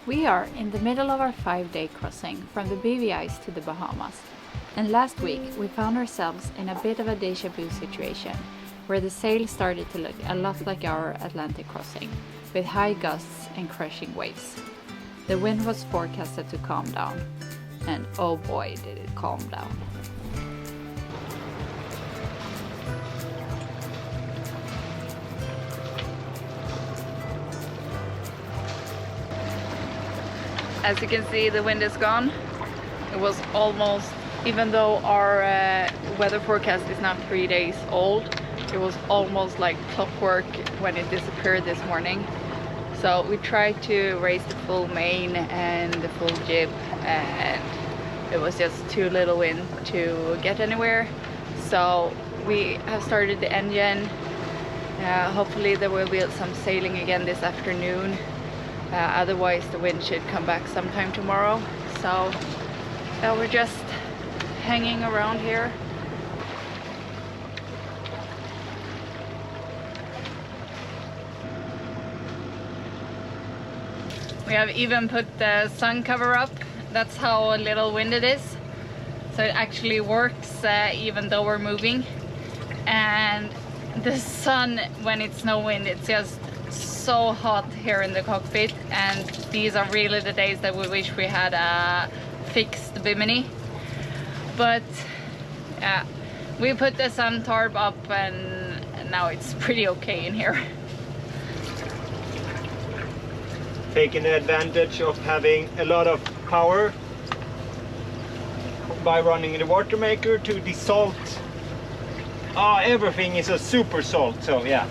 We are in the middle of our 5-day crossing from the BVIs to the Bahamas, and last week we found ourselves in a bit of a déjà vu situation, where the sail started to look a lot like our Atlantic crossing, with high gusts and crushing waves. The wind was forecasted to calm down, and oh boy did it calm down. As you can see, the wind is gone. It was almost, even though our weather forecast is now 3 days old, it was almost like clockwork when it disappeared this morning. So we tried to raise the full main and the full jib, and it was just too little wind to get anywhere. So we have started the engine. Hopefully there will be some sailing again this afternoon. Otherwise the wind should come back sometime tomorrow. So we're just hanging around here. We have even put the sun cover up. That's how little wind it is. So it actually works even though we're moving. And the sun, when it's no wind, it's just so hot here in the cockpit, and these are really the days that we wish we had a fixed bimini. But yeah, we put the sun tarp up and now it's pretty okay in here. Taking advantage of having a lot of power by running the water maker to desalt. Everything is a super salt, so yeah,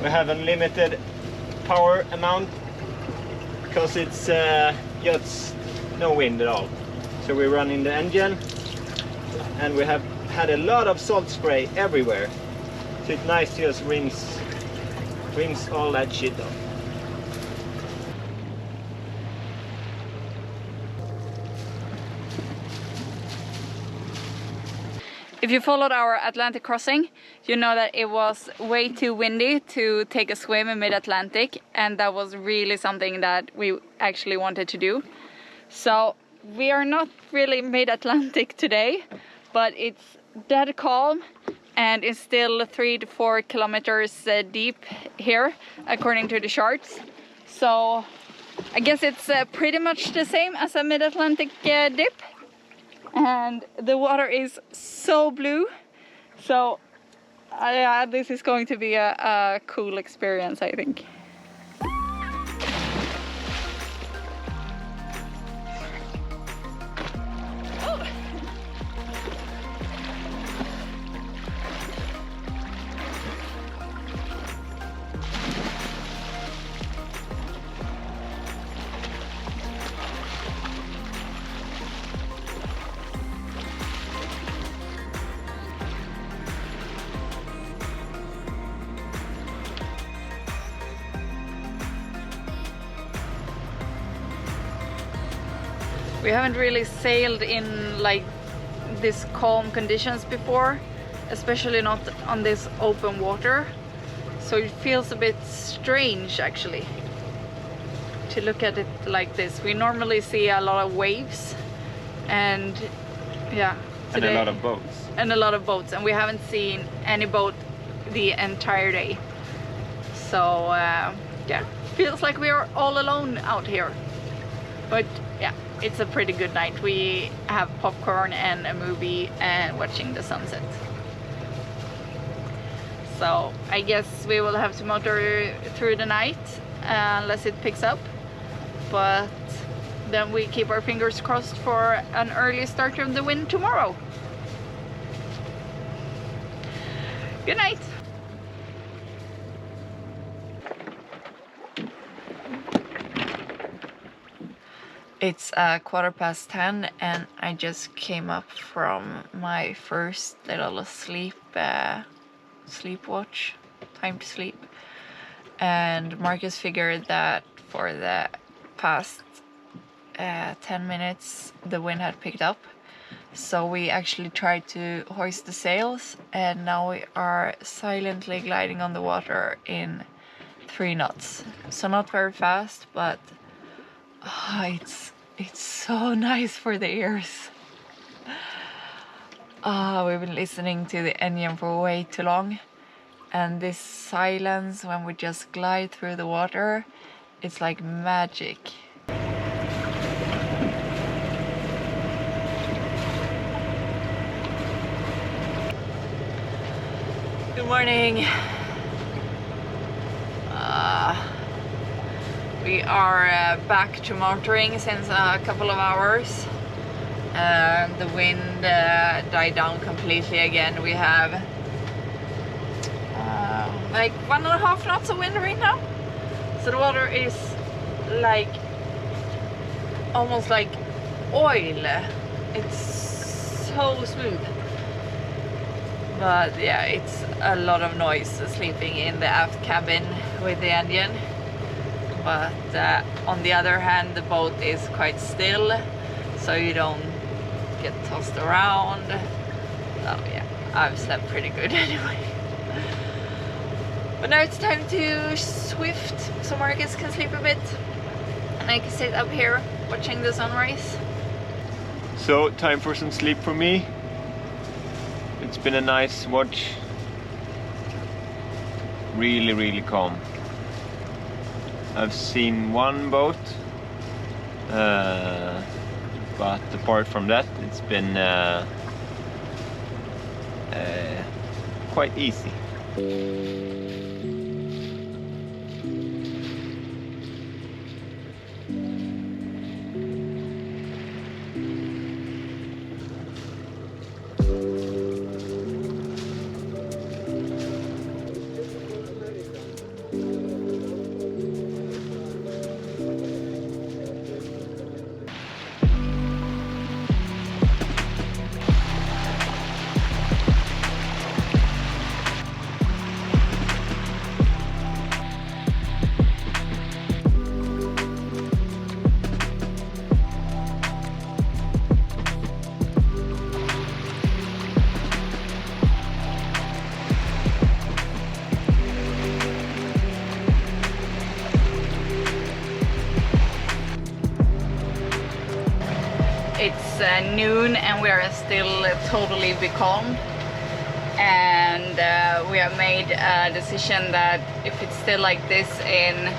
we have unlimited power amount because it's just no wind at all. So we're running the engine and we have had a lot of salt spray everywhere, so it's nice to just rinse all that shit off. If you followed our Atlantic crossing, you know that it was way too windy to take a swim in mid-Atlantic, and that was really something that we actually wanted to do. So we are not really mid-Atlantic today, but it's dead calm and it's still 3 to 4 kilometers deep here according to the charts. So I guess it's pretty much the same as a mid-Atlantic dip. And the water is so blue, so yeah, this is going to be a cool experience, I think. We haven't really sailed in like this calm conditions before, especially not on this open water. So it feels a bit strange actually to look at it like this. We normally see a lot of waves and yeah, today, and a lot of boats. And a lot of boats, and we haven't seen any boat the entire day. So yeah, feels like we are all alone out here. But yeah, it's a pretty good night. We have popcorn and a movie and watching the sunset. So I guess we will have to motor through the night unless it picks up. But then we keep our fingers crossed for an early start of the wind tomorrow. Good night. It's 10:15 and I just came up from my first little sleep watch, time to sleep, and Marcus figured that for the past 10 minutes the wind had picked up, so we actually tried to hoist the sails, and now we are silently gliding on the water in 3 knots. So not very fast, but Oh, it's so nice for the ears. Oh, we've been listening to the engine for way too long, and this silence when we just glide through the water, it's like magic. Good morning. We are back to motoring since a couple of hours. The wind died down completely again. We have like 1.5 knots of wind right now. So the water is like almost like oil. It's so smooth. But yeah, it's a lot of noise sleeping in the aft cabin with the engine. But on the other hand, the boat is quite still, so you don't get tossed around. Oh yeah, I've slept pretty good anyway. But now it's time to swift, so Marcus can sleep a bit and I can sit up here watching the sunrise. So time for some sleep for me. It's been a nice watch. Really calm. I've seen one boat, but apart from that, it's been quite easy. It's noon and we are still totally becalmed, and we have made a decision that if it's still like this in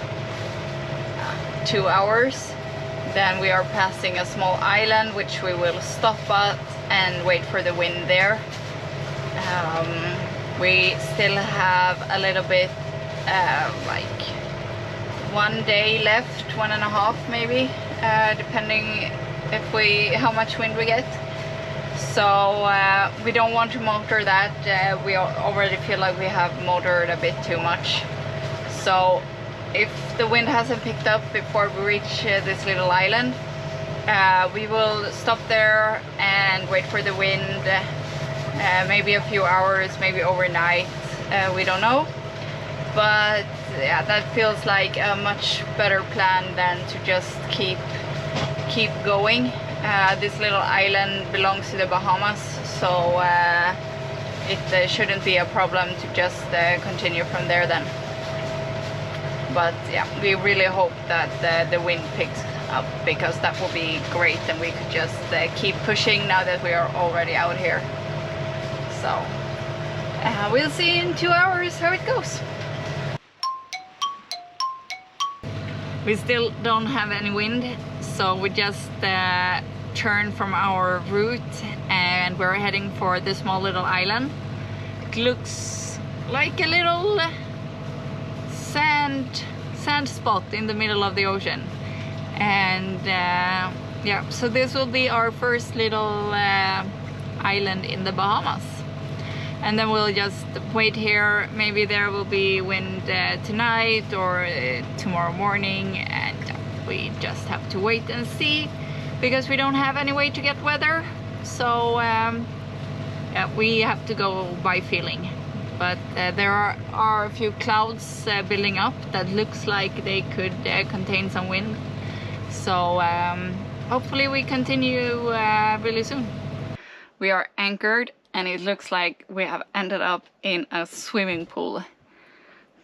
2 hours, then we are passing a small island which we will stop at and wait for the wind there. We still have a little bit like 1 day left, 1.5 maybe, depending how much wind we get. So we don't want to motor that. We already feel like we have motored a bit too much. So if the wind hasn't picked up before we reach this little island, we will stop there and wait for the wind, maybe a few hours, maybe overnight, we don't know. But yeah, that feels like a much better plan than to just keep going. This little island belongs to the Bahamas, so it shouldn't be a problem to just continue from there then. But yeah, we really hope that the wind picks up, because that will be great and we could just keep pushing now that we are already out here. So we'll see in 2 hours how it goes. We still don't have any wind, so we just turned from our route and we're heading for this small little island. It looks like a little sand spot in the middle of the ocean. And yeah, so this will be our first little island in the Bahamas. And then we'll just wait here. Maybe there will be wind tonight or tomorrow morning, and we just have to wait and see, because we don't have any way to get weather. So yeah, we have to go by feeling. But there are a few clouds building up that looks like they could contain some wind. So hopefully we continue really soon. We are anchored and it looks like we have ended up in a swimming pool.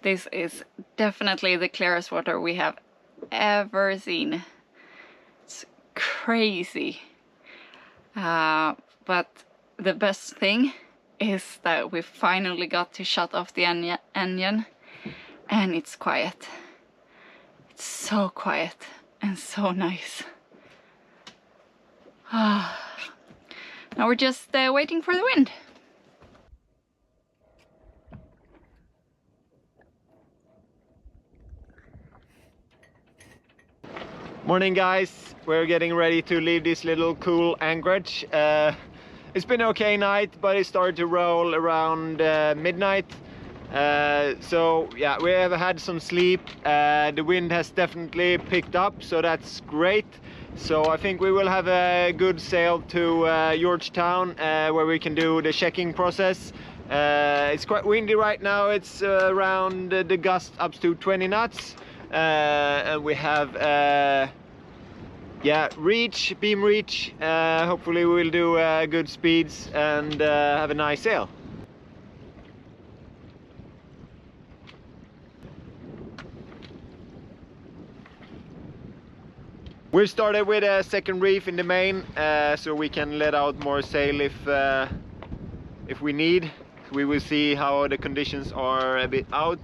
This is definitely the clearest water we have ever seen. crazy. But the best thing is that we finally got to shut off the engine, and it's quiet. It's so quiet and so nice. Now we're just waiting for the wind. Morning guys, we're getting ready to leave this little cool anchorage. It's been an okay night, but it started to roll around midnight. So yeah, we have had some sleep. The wind has definitely picked up, so that's great. So I think we will have a good sail to Georgetown, where we can do the checking process. It's quite windy right now. It's around the gust up to 20 knots. And we have yeah, beam reach. Hopefully we'll do good speeds and have a nice sail. We've started with a second reef in the main, so we can let out more sail if we need. We will see how the conditions are a bit out.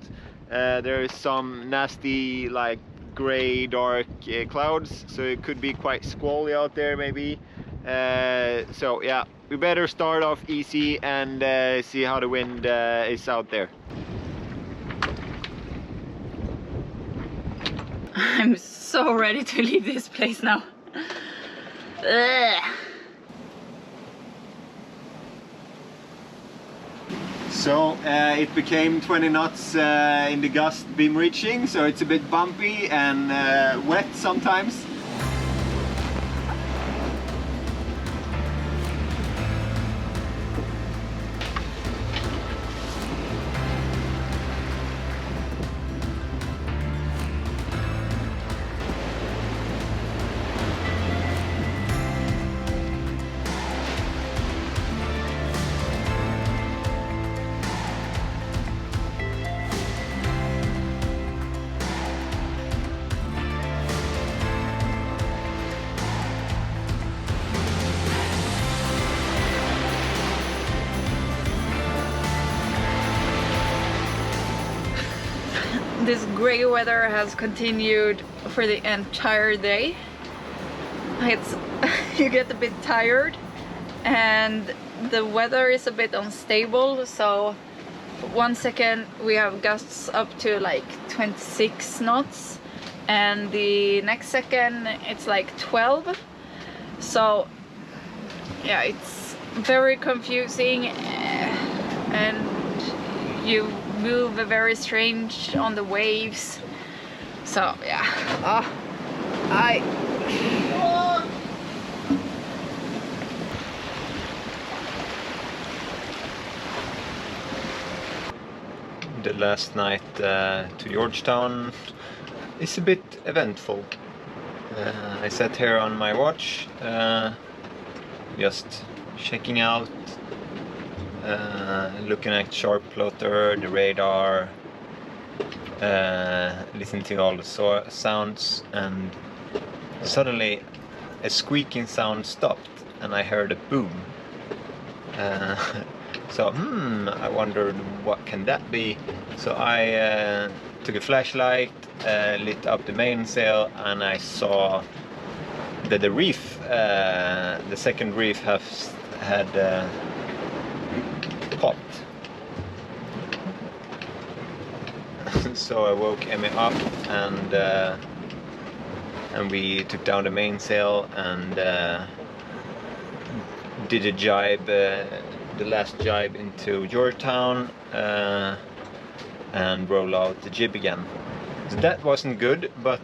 There is some nasty, like gray dark clouds, so it could be quite squally out there maybe. So yeah, we better start off easy and see how the wind is out there. I'm so ready to leave this place now. Ugh. So it became 20 knots in the gust beam reaching, so it's a bit bumpy and wet sometimes. This gray weather has continued for the entire day. It's you get a bit tired, and the weather is a bit unstable. So 1 second we have gusts up to like 26 knots, and the next second it's like 12. So yeah, it's very confusing, and you move very strange on the waves. So yeah, The last night to Georgetown is a bit eventful. I sat here on my watch, just checking out, looking at sharp plotter, the radar, listening to all the sounds, and suddenly a squeaking sound stopped and I heard a boom. So I wondered what can that be. So I took a flashlight, lit up the mainsail, and I saw that the reef, the second reef, had popped. So I woke Emmy up, and we took down the mainsail and did a jibe, the last jibe into Georgetown, and roll out the jib again. So that wasn't good, but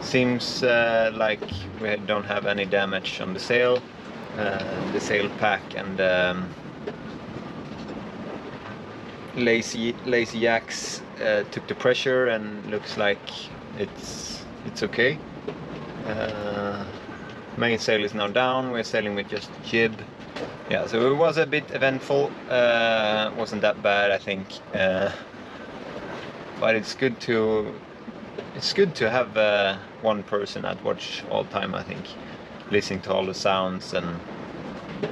seems like we don't have any damage on the sail, the sail pack, and lazy yaks took the pressure, and looks like it's okay. Mainsail is now down. We're sailing with just jib. Yeah, so it was a bit eventful. Wasn't that bad, I think. But it's good to have one person at watch all time, I think, listening to all the sounds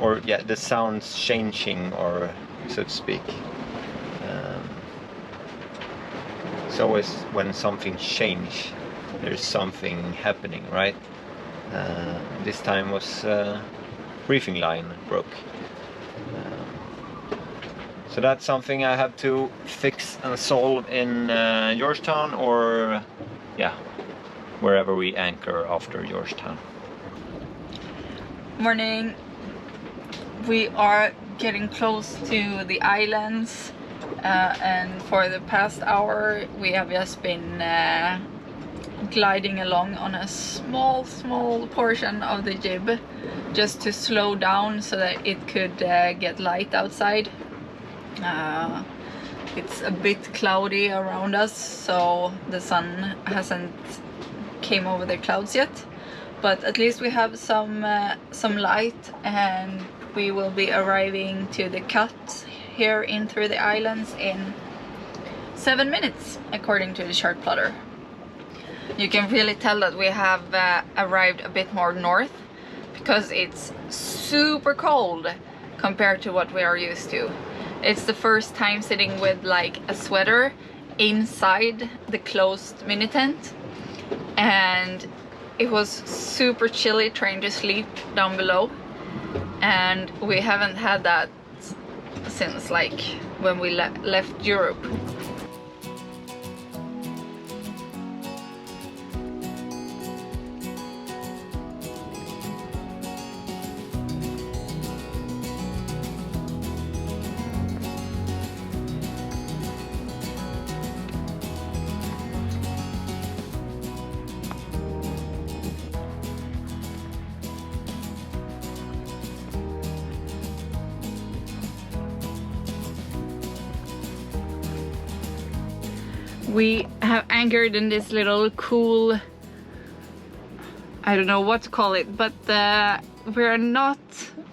or yeah, the sounds changing, or so to speak. It's always when something changes, there's something happening, right? This time was briefing line broke. So that's something I have to fix and solve in Georgetown, or yeah, wherever we anchor after Georgetown. Morning. We are getting close to the islands, and for the past hour we have just been gliding along on a small portion of the jib, just to slow down so that it could get light outside. It's a bit cloudy around us, so the sun hasn't came over the clouds yet, but at least we have some light, and we will be arriving to the cut here in through the islands in 7 minutes according to the chart plotter. You can really tell that we have arrived a bit more north, because it's super cold compared to what we are used to. It's the first time sitting with like a sweater inside the closed mini tent, and it was super chilly trying to sleep down below, and we haven't had that since like when we left Europe. We have anchored in this little cool, I don't know what to call it, but we're not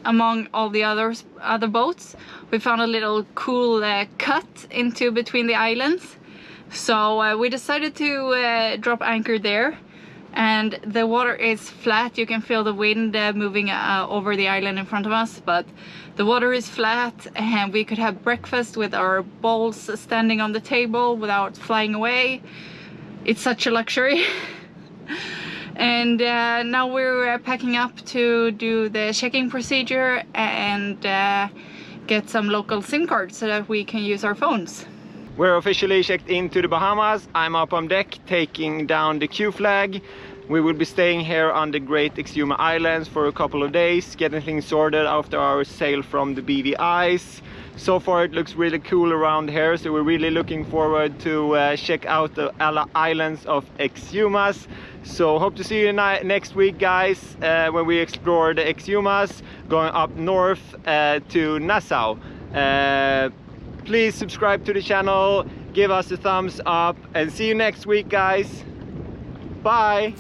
among all the other boats. We found a little cool cut into between the islands, so we decided to drop anchor there. And the water is flat. You can feel the wind moving over the island in front of us, but the water is flat, and we could have breakfast with our bowls standing on the table without flying away. It's such a luxury. And now we're packing up to do the checking procedure and get some local SIM cards so that we can use our phones. We're officially checked into the Bahamas. I'm up on deck taking down the Q flag. We will be staying here on the Great Exuma Islands for a couple of days, getting things sorted after our sail from the BVIs. So far it looks really cool around here, so we're really looking forward to check out the islands of Exumas. So hope to see you next week, guys, when we explore the Exumas, going up north to Nassau. Please subscribe to the channel, give us a thumbs up, and see you next week, guys. Bye!